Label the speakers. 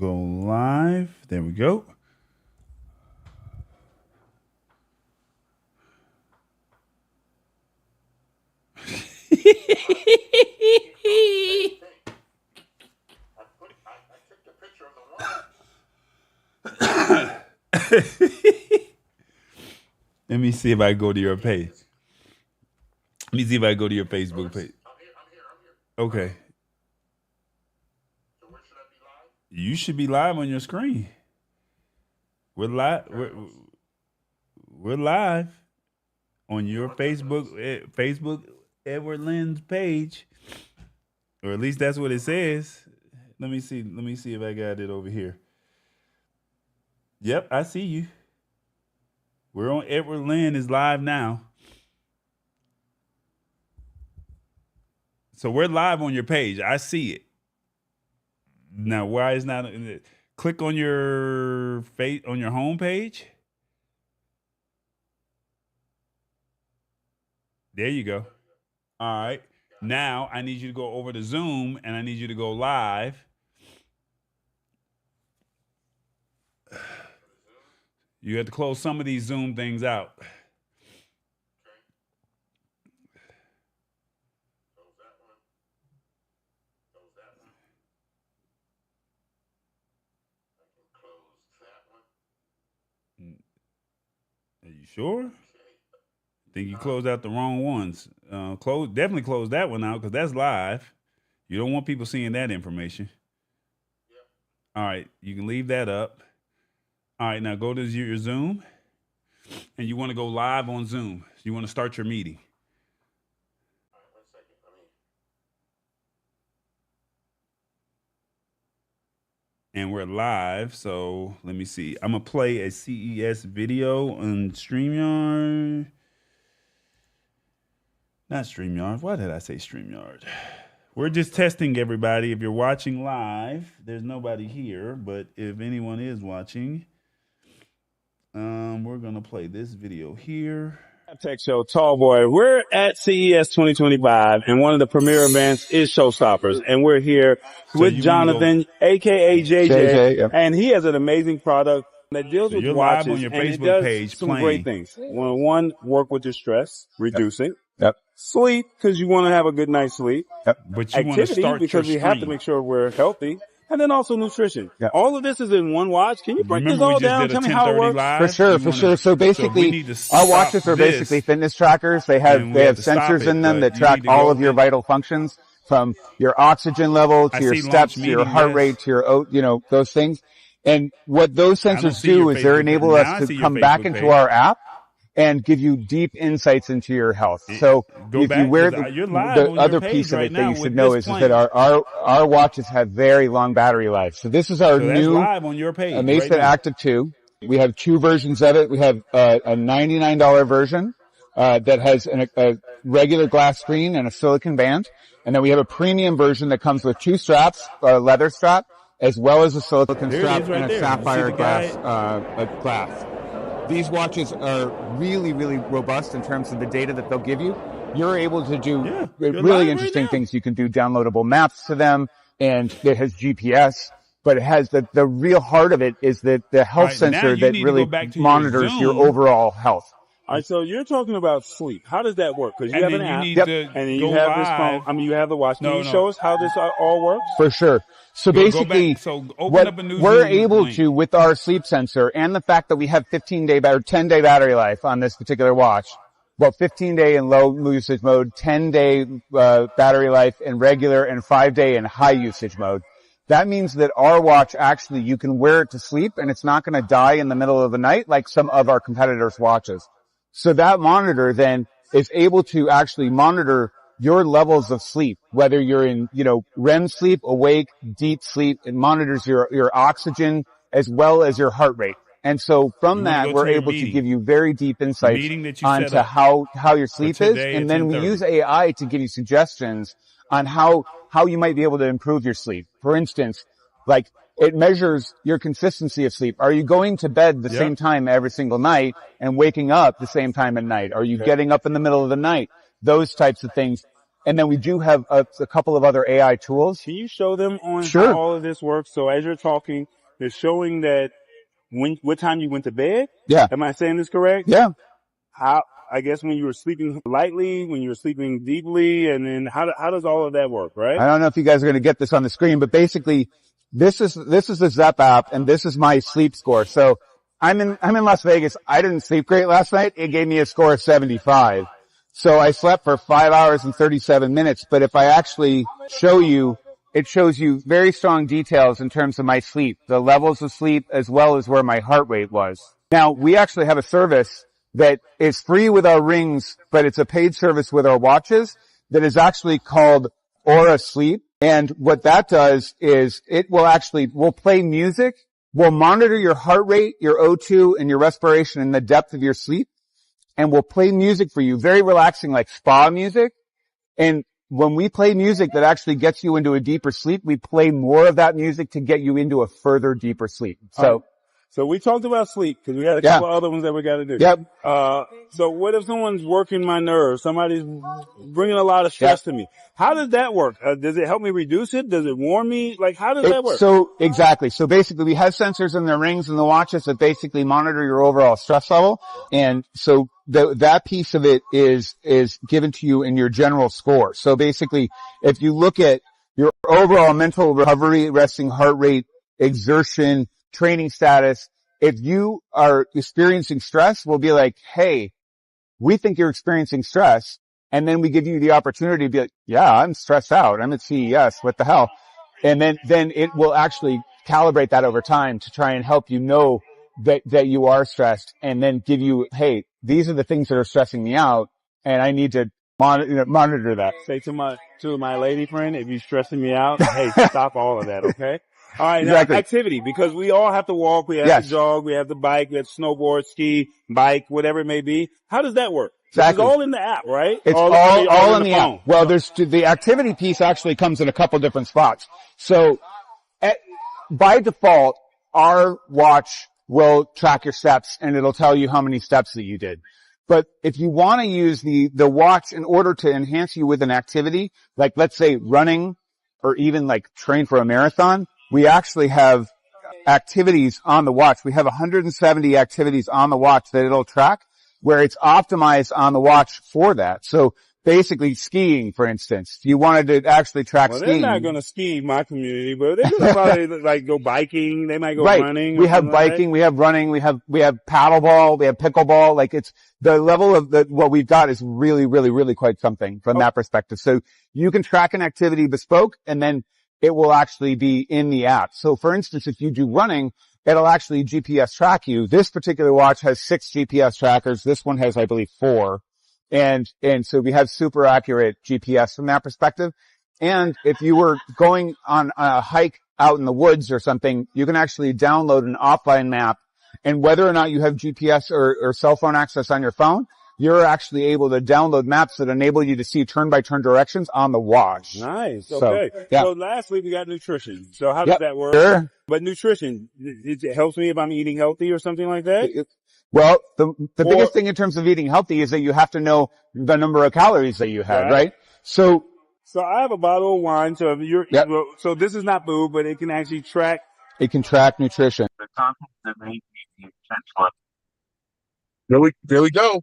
Speaker 1: go live. There we go. Let me see if I go to your page. Let me see if I go to your Facebook page. I'm here. Okay. So where should I be live? You should be live on your screen. We're live. We're live on your Facebook Edward Lynn's page, or at least that's what it says. Let me see. Let me see if I got it over here. Yep, I see you. We're on Edward Lynn is live now. So we're live on your page. I see it. Now, why is not click on your home page? There you go. All right. Now I need you to go over to Zoom and I need you to go live. You have to close some of these Zoom things out. Are you sure? I think you closed out the wrong ones. Definitely close that one out because that's live. You don't want people seeing that information. All right, you can leave that up. All right, now go to your Zoom, and you want to go live on Zoom. You want to start your meeting. All right, 1 second. And we're live, so let me see. I'm going to play a CES video on StreamYard. Not StreamYard. Why did I say StreamYard? We're just testing everybody. If you're watching live, there's nobody here, but if anyone is watching, we're going to play this video here.
Speaker 2: Tech Show, Tall Boy. We're at CES 2025, and one of the premier events is Showstoppers, and we're here with Jonathan, aka JJ,
Speaker 3: yep.
Speaker 2: And he has an amazing product that deals with watches,
Speaker 1: on your
Speaker 2: and
Speaker 1: Facebook
Speaker 2: it does
Speaker 1: page
Speaker 2: some
Speaker 1: playing.
Speaker 2: great things. One, work with your stress, reducing.
Speaker 3: Yep.
Speaker 2: Sleep, because you want to have a good night's sleep.
Speaker 3: Yep.
Speaker 1: But you want to
Speaker 2: Activity,
Speaker 1: start
Speaker 2: because we have to make sure we're healthy. And then also nutrition.
Speaker 3: Yep.
Speaker 2: All of this is in one watch. Can you break this
Speaker 1: Remember
Speaker 2: all
Speaker 1: we just
Speaker 2: down?
Speaker 1: did a
Speaker 2: Tell me how it
Speaker 1: 10:30
Speaker 2: works.
Speaker 1: live?
Speaker 3: For sure. So basically, our watches are basically fitness trackers. They have sensors in them that track all of your vital functions, from your oxygen level to your steps to your heart rate to your, those things. And what those sensors do is they enable us to come back into our app and give you deep insights into your health. So if you wear the other piece of it that you should know is that our watches have very long battery life. So this is our new Amazfit Active 2. We have two versions of it. We have a $99 version that has a regular glass screen and a silicon band. And then we have a premium version that comes with two straps, a leather strap, as well as a silicon strap and a sapphire glass. These watches are really, really robust in terms of the data that they'll give you. You're able to do really interesting things. You can do downloadable maps to them, and it has GPS, but it has the real heart of it is the health sensor that really monitors your overall health.
Speaker 2: All right, so you're talking about sleep. How does that work? Because you have an app, and then you have this phone. I mean, you have the watch. Can you show us how this all works?
Speaker 3: For sure. So basically, what we're able to with our sleep sensor and the fact that we have 10-day battery life on this particular watch, well, 15-day in low usage mode, 10-day battery life in regular, and 5-day in high usage mode. That means that our watch actually, you can wear it to sleep and it's not going to die in the middle of the night like some of our competitors' watches. So that monitor then is able to actually monitor your levels of sleep, whether you're in, REM sleep, awake, deep sleep. It monitors your oxygen as well as your heart rate. And so from that, we're able to give you very deep insights onto how your sleep is. And then we use AI to give you suggestions on how you might be able to improve your sleep. For instance, like it measures your consistency of sleep. Are you going to bed the same time every single night and waking up the same time at night? Are you getting up in the middle of the night? Those types of things. And then we do have a couple of other AI tools.
Speaker 2: Can you show them on how all of this works? So as you're talking, they're showing that what time you went to bed.
Speaker 3: Yeah.
Speaker 2: Am I saying this correct?
Speaker 3: Yeah.
Speaker 2: How, I guess when you were sleeping lightly, when you were sleeping deeply, and then how does all of that work, right?
Speaker 3: I don't know if you guys are going to get this on the screen, but basically this is the Zepp app and this is my sleep score. So I'm in Las Vegas. I didn't sleep great last night. It gave me a score of 75. So I slept for 5 hours and 37 minutes. But if I actually show you, it shows you very strong details in terms of my sleep, the levels of sleep, as well as where my heart rate was. Now, we actually have a service that is free with our rings, but it's a paid service with our watches that is actually called Aura Sleep. And what that does is we'll play music, we'll monitor your heart rate, your O2, and your respiration and the depth of your sleep. And we'll play music for you, very relaxing, like spa music. And when we play music that actually gets you into a deeper sleep, we play more of that music to get you into a further deeper sleep.
Speaker 2: So we talked about sleep because we had a couple other ones that we got to do.
Speaker 3: Yep.
Speaker 2: So what if someone's working my nerves? Somebody's bringing a lot of stress to me. How does that work? Does it help me reduce it? Does it warm me? Like, how does that work?
Speaker 3: So exactly. So basically we have sensors in the rings and the watches that basically monitor your overall stress level. And so that piece of it is given to you in your general score. So basically if you look at your overall mental recovery, resting heart rate, exertion, training status, if you are experiencing stress, we'll be like, hey, we think you're experiencing stress. And then we give you the opportunity to be like, yeah, I'm stressed out. I'm at CES. What the hell? And then it will actually calibrate that over time to try and help you know that you are stressed and then give you, hey, these are the things that are stressing me out and I need to monitor that.
Speaker 2: Say to my lady friend, if you're stressing me out, hey, stop all of that. Okay. All right,
Speaker 3: exactly.
Speaker 2: Now activity, because we all have to walk, we have to jog, we have to bike, we have to snowboard, ski, bike, whatever it may be. How does that work?
Speaker 3: Exactly.
Speaker 2: It's all in the app, right?
Speaker 3: It's all in the app. Well, the activity piece actually comes in a couple different spots. So by default, our watch will track your steps and it'll tell you how many steps that you did. But if you want to use the watch in order to enhance you with an activity, like let's say running or even like train for a marathon, we actually have activities on the watch. We have 170 activities on the watch that it'll track where it's optimized on the watch for that. So basically skiing, for instance, if you wanted to actually track skiing.
Speaker 2: They're not going to ski in my community, but they're going to probably like go biking. They might go running.
Speaker 3: We have biking, we have running, we have paddleball, we have pickleball. Like it's the level of what we've got is really, really, really quite something from that perspective. So you can track an activity bespoke and then it will actually be in the app. So for instance, if you do running, it'll actually GPS track you. This particular watch has 6 GPS trackers. This one has, I believe, 4. And so we have super accurate GPS from that perspective. And if you were going on a hike out in the woods or something, you can actually download an offline map. And whether or not you have GPS or cell phone access on your phone, you're actually able to download maps that enable you to see turn-by-turn directions on the watch.
Speaker 2: Nice. Okay. So lastly, we got nutrition. So how does that work?
Speaker 3: Sure.
Speaker 2: But nutrition, it helps me if I'm eating healthy or something like that?
Speaker 3: Well, the biggest thing in terms of eating healthy is that you have to know the number of calories that you have, right? So
Speaker 2: I have a bottle of wine. So so this is not food, but it can actually track.
Speaker 3: It can track nutrition.
Speaker 4: There we go.